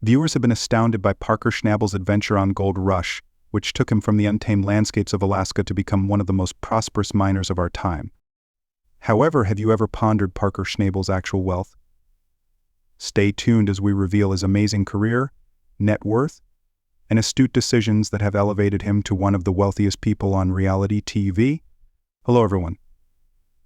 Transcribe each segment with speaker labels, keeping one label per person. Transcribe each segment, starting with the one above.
Speaker 1: Viewers have been astounded by Parker Schnabel's adventure on Gold Rush, which took him from the untamed landscapes of Alaska to become one of the most prosperous miners of our time. However, have you ever pondered Parker Schnabel's actual wealth? Stay tuned as we reveal his amazing career, net worth, and astute decisions that have elevated him to one of the wealthiest people on reality TV. Hello everyone.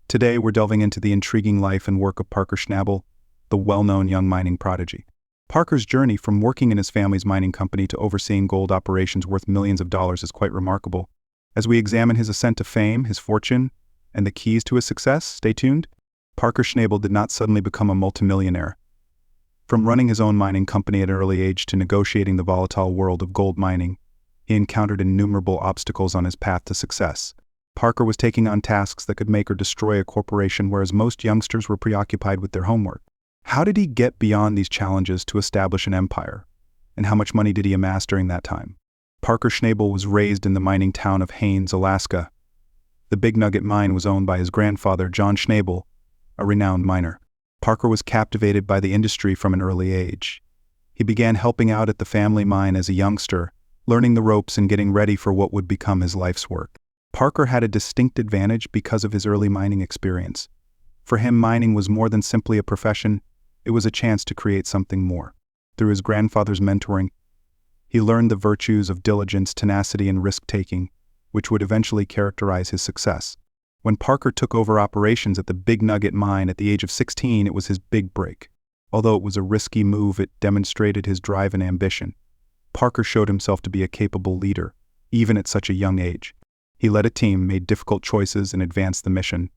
Speaker 1: Today we're delving into the intriguing life and work of Parker Schnabel, the well-known young mining prodigy. Parker's journey from working in his family's mining company to overseeing gold operations worth millions of dollars is quite remarkable. As we examine his ascent to fame, his fortune, and the keys to his success, stay tuned. Parker Schnabel did not suddenly become a multimillionaire. From running his own mining company at an early age to negotiating the volatile world of gold mining, he encountered innumerable obstacles on his path to success. Parker was taking on tasks that could make or destroy a corporation, whereas most youngsters were preoccupied with their homework. How did he get beyond these challenges to establish an empire? And how much money did he amass during that time? Parker Schnabel was raised in the mining town of Haines, Alaska. The Big Nugget mine was owned by his grandfather, John Schnabel, a renowned miner. Parker was captivated by the industry from an early age. He began helping out at the family mine as a youngster, learning the ropes and getting ready for what would become his life's work. Parker had a distinct advantage because of his early mining experience. For him, mining was more than simply a profession. It was a chance to create something more. Through his grandfather's mentoring, he learned the virtues of diligence, tenacity, and risk-taking, which would eventually characterize his success. When Parker took over operations at the Big Nugget mine at the age of 16, it was his big break. Although it was a risky move, it demonstrated his drive and ambition. Parker showed himself to be a capable leader, even at such a young age. He led a team, made difficult choices, and advanced the mission.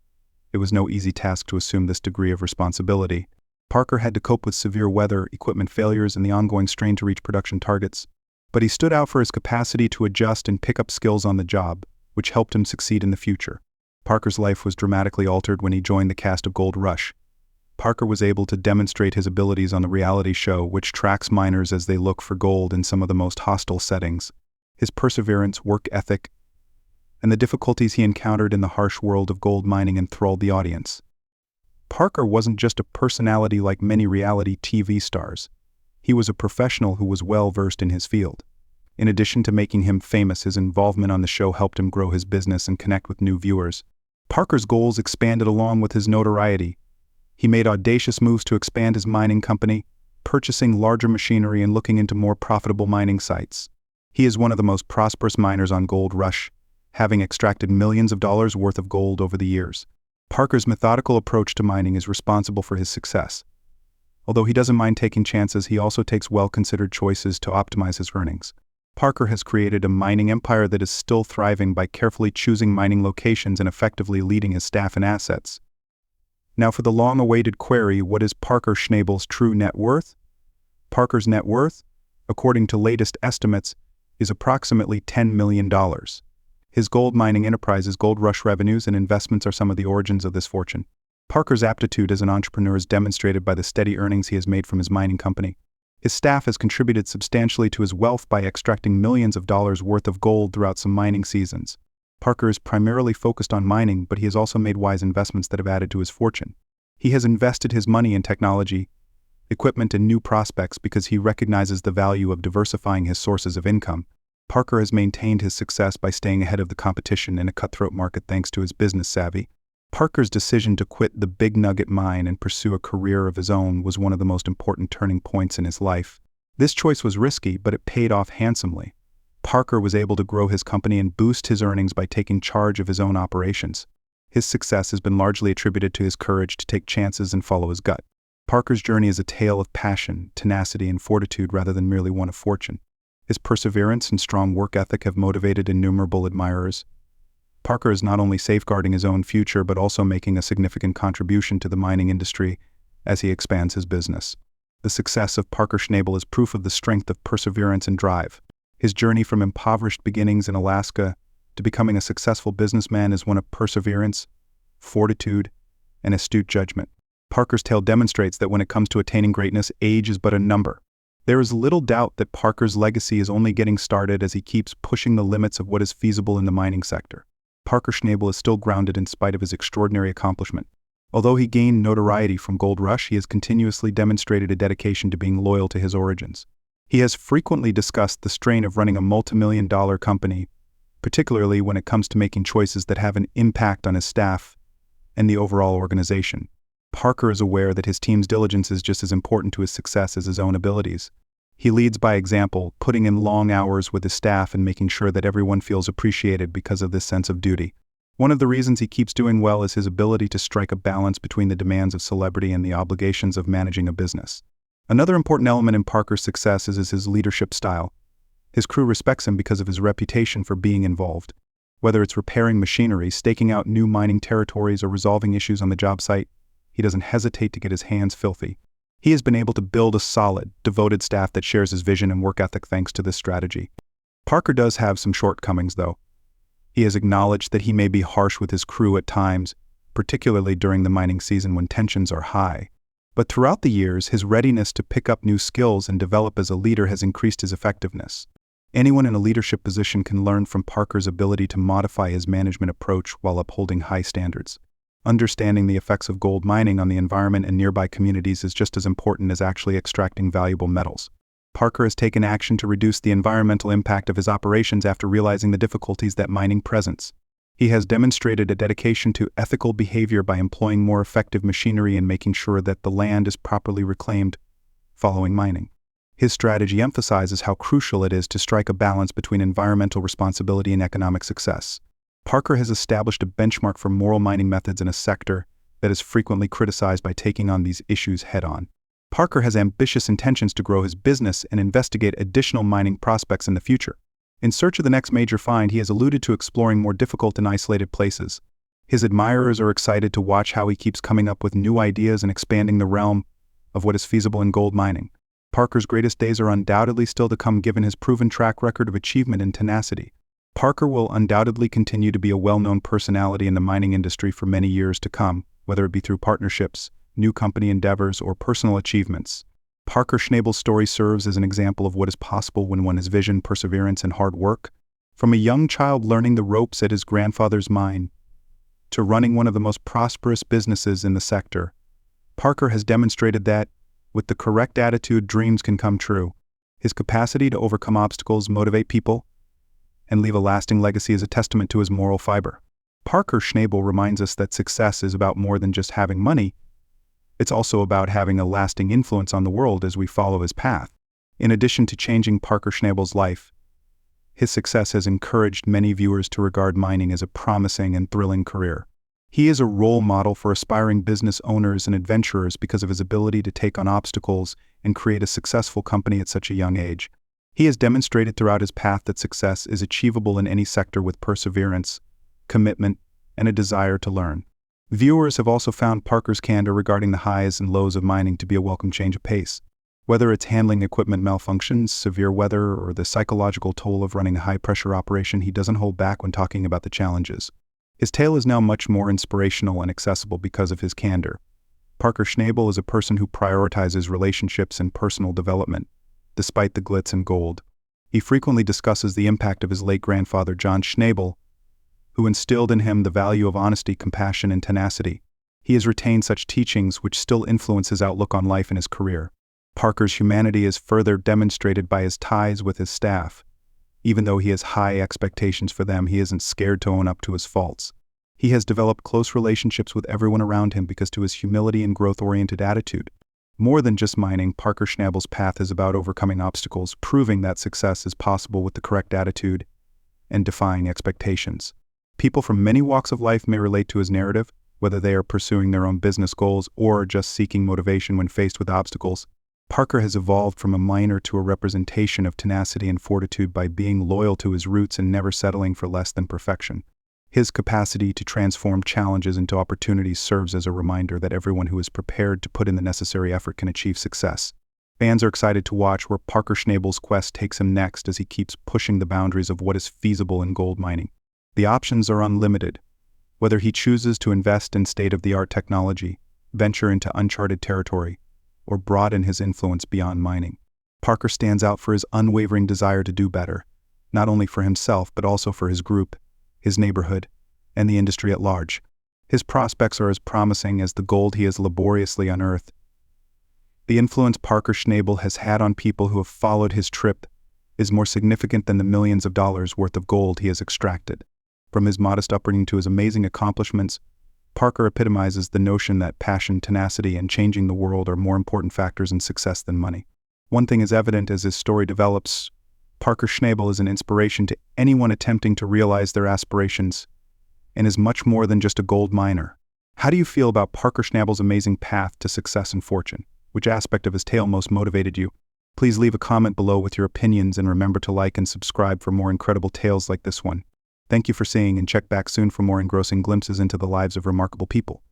Speaker 1: It was no easy task to assume this degree of responsibility. Parker had to cope with severe weather, equipment failures, and the ongoing strain to reach production targets. But he stood out for his capacity to adjust and pick up skills on the job, which helped him succeed in the future. Parker's life was dramatically altered when he joined the cast of Gold Rush. Parker was able to demonstrate his abilities on the reality show, which tracks miners as they look for gold in some of the most hostile settings. His perseverance, work ethic, and the difficulties he encountered in the harsh world of gold mining enthralled the audience. Parker wasn't just a personality like many reality TV stars. He was a professional who was well-versed in his field. In addition to making him famous, his involvement on the show helped him grow his business and connect with new viewers. Parker's goals expanded along with his notoriety. He made audacious moves to expand his mining company, purchasing larger machinery and looking into more profitable mining sites. He is one of the most prosperous miners on Gold Rush, having extracted millions of dollars worth of gold over the years. Parker's methodical approach to mining is responsible for his success. Although he doesn't mind taking chances, he also takes well-considered choices to optimize his earnings. Parker has created a mining empire that is still thriving by carefully choosing mining locations and effectively leading his staff and assets. Now for the long-awaited query, what is Parker Schnabel's true net worth? Parker's net worth, according to latest estimates, is approximately $10 million. His gold mining enterprise's Gold Rush revenues and investments are some of the origins of this fortune. Parker's aptitude as an entrepreneur is demonstrated by the steady earnings he has made from his mining company. His staff has contributed substantially to his wealth by extracting millions of dollars worth of gold throughout some mining seasons. Parker is primarily focused on mining, but he has also made wise investments that have added to his fortune. He has invested his money in technology, equipment, and new prospects because he recognizes the value of diversifying his sources of income. Parker has maintained his success by staying ahead of the competition in a cutthroat market thanks to his business savvy. Parker's decision to quit the Big Nugget mine and pursue a career of his own was one of the most important turning points in his life. This choice was risky, but it paid off handsomely. Parker was able to grow his company and boost his earnings by taking charge of his own operations. His success has been largely attributed to his courage to take chances and follow his gut. Parker's journey is a tale of passion, tenacity, and fortitude rather than merely one of fortune. His perseverance and strong work ethic have motivated innumerable admirers. Parker is not only safeguarding his own future but also making a significant contribution to the mining industry as he expands his business. The success of Parker Schnabel is proof of the strength of perseverance and drive. His journey from impoverished beginnings in Alaska to becoming a successful businessman is one of perseverance, fortitude, and astute judgment. Parker's tale demonstrates that when it comes to attaining greatness, age is but a number. There is little doubt that Parker's legacy is only getting started as he keeps pushing the limits of what is feasible in the mining sector. Parker Schnabel is still grounded in spite of his extraordinary accomplishment. Although he gained notoriety from Gold Rush, he has continuously demonstrated a dedication to being loyal to his origins. He has frequently discussed the strain of running a multimillion-dollar company, particularly when it comes to making choices that have an impact on his staff and the overall organization. Parker is aware that his team's diligence is just as important to his success as his own abilities. He leads by example, putting in long hours with his staff and making sure that everyone feels appreciated because of this sense of duty. One of the reasons he keeps doing well is his ability to strike a balance between the demands of celebrity and the obligations of managing a business. Another important element in Parker's success is his leadership style. His crew respects him because of his reputation for being involved. Whether it's repairing machinery, staking out new mining territories, or resolving issues on the job site, he doesn't hesitate to get his hands filthy. He has been able to build a solid, devoted staff that shares his vision and work ethic thanks to this strategy. Parker does have some shortcomings, though. He has acknowledged that he may be harsh with his crew at times, particularly during the mining season when tensions are high. But throughout the years, his readiness to pick up new skills and develop as a leader has increased his effectiveness. Anyone in a leadership position can learn from Parker's ability to modify his management approach while upholding high standards. Understanding the effects of gold mining on the environment and nearby communities is just as important as actually extracting valuable metals. Parker has taken action to reduce the environmental impact of his operations after realizing the difficulties that mining presents. He has demonstrated a dedication to ethical behavior by employing more effective machinery and making sure that the land is properly reclaimed following mining. His strategy emphasizes how crucial it is to strike a balance between environmental responsibility and economic success. Parker has established a benchmark for moral mining methods in a sector that is frequently criticized by taking on these issues head-on. Parker has ambitious intentions to grow his business and investigate additional mining prospects in the future. In search of the next major find, he has alluded to exploring more difficult and isolated places. His admirers are excited to watch how he keeps coming up with new ideas and expanding the realm of what is feasible in gold mining. Parker's greatest days are undoubtedly still to come given his proven track record of achievement and tenacity. Parker will undoubtedly continue to be a well-known personality in the mining industry for many years to come, whether it be through partnerships, new company endeavors, or personal achievements. Parker Schnabel's story serves as an example of what is possible when one has vision, perseverance, and hard work. From a young child learning the ropes at his grandfather's mine to running one of the most prosperous businesses in the sector, Parker has demonstrated that, with the correct attitude, dreams can come true. His capacity to overcome obstacles, motivate people, and leave a lasting legacy is a testament to his moral fiber. Parker Schnabel reminds us that success is about more than just having money. It's also about having a lasting influence on the world as we follow his path. In addition to changing Parker Schnabel's life, his success has encouraged many viewers to regard mining as a promising and thrilling career. He is a role model for aspiring business owners and adventurers because of his ability to take on obstacles and create a successful company at such a young age. He has demonstrated throughout his path that success is achievable in any sector with perseverance, commitment, and a desire to learn. Viewers have also found Parker's candor regarding the highs and lows of mining to be a welcome change of pace. Whether it's handling equipment malfunctions, severe weather, or the psychological toll of running a high-pressure operation, he doesn't hold back when talking about the challenges. His tale is now much more inspirational and accessible because of his candor. Parker Schnabel is a person who prioritizes relationships and personal development, despite the glitz and gold. He frequently discusses the impact of his late grandfather, John Schnabel, who instilled in him the value of honesty, compassion, and tenacity. He has retained such teachings which still influence his outlook on life and his career. Parker's humanity is further demonstrated by his ties with his staff. Even though he has high expectations for them, he isn't scared to own up to his faults. He has developed close relationships with everyone around him because of his humility and growth-oriented attitude. More than just mining, Parker Schnabel's path is about overcoming obstacles, proving that success is possible with the correct attitude, and defying expectations. People from many walks of life may relate to his narrative, whether they are pursuing their own business goals or just seeking motivation when faced with obstacles. Parker has evolved from a miner to a representation of tenacity and fortitude by being loyal to his roots and never settling for less than perfection. His capacity to transform challenges into opportunities serves as a reminder that everyone who is prepared to put in the necessary effort can achieve success. Fans are excited to watch where Parker Schnabel's quest takes him next as he keeps pushing the boundaries of what is feasible in gold mining. The options are unlimited. Whether he chooses to invest in state-of-the-art technology, venture into uncharted territory, or broaden his influence beyond mining, Parker stands out for his unwavering desire to do better, not only for himself but also for his group, his neighborhood, and the industry at large. His prospects are as promising as the gold he has laboriously unearthed. The influence Parker Schnabel has had on people who have followed his trip is more significant than the millions of dollars worth of gold he has extracted. From his modest upbringing to his amazing accomplishments, Parker epitomizes the notion that passion, tenacity, and changing the world are more important factors in success than money. One thing is evident as his story develops: Parker Schnabel is an inspiration to anyone attempting to realize their aspirations, and is much more than just a gold miner. How do you feel about Parker Schnabel's amazing path to success and fortune? Which aspect of his tale most motivated you? Please leave a comment below with your opinions, and remember to like and subscribe for more incredible tales like this one. Thank you for seeing, and check back soon for more engrossing glimpses into the lives of remarkable people.